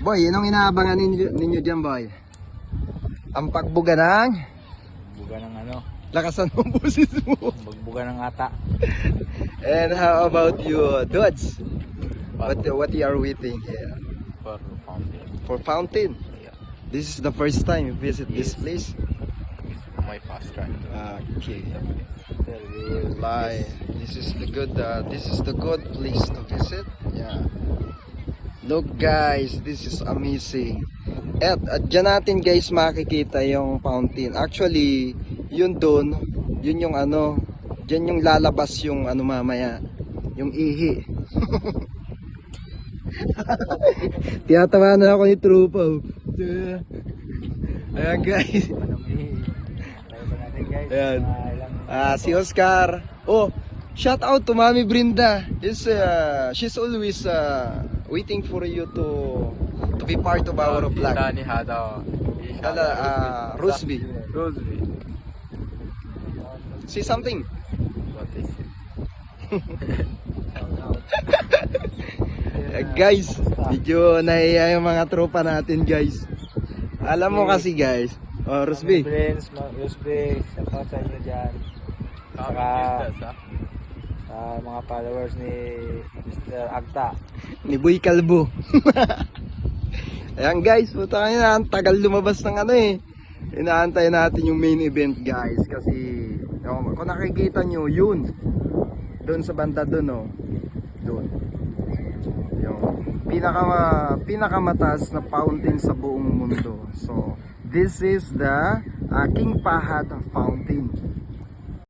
Boy, yun ang inaabangan ninyo dyan, boy. Ang pagbuga ng... Buga ng ano? Lakasan mo ang boses mo. Magbuga ng ata. And how about you, Dudes? What you are waiting here? For fountain. For fountain? Yeah. This is the first time you visit this place? My first time. Okay. Like, this is the good place to visit. Yeah. Look guys, this is amazing. At dyan natin guys makikita yung fountain. Actually, yun doon, yun yung ano, dyan yung lalabas yung ano mamaya, yung ihi. Tiyatawa na ako ni Trupa. Ayan guys. Ayan. Si Oscar. Oh, shout out to Mami Brinda. She's always waiting for you to be part of our vlog. Dani hada. Rusby. Rosby. See something? What is it? Guys, medyo nahiya yung mga tropa natin guys. Alam mo kasi guys. Oh, Rusby. Friends, Rosby, shout out sa inyo dyan. Saka mga followers ni Mr. Agta. Ni Boy Kalbo. Ayan guys, puta na, ang tagal lumabas ng ano eh. Inaantay natin yung main event guys kasi kung nakikita nyo yun doon sa banda doon oh. Doon. Yung pinakamataas na fountain sa buong mundo. So, this is the King Fahad Fountain.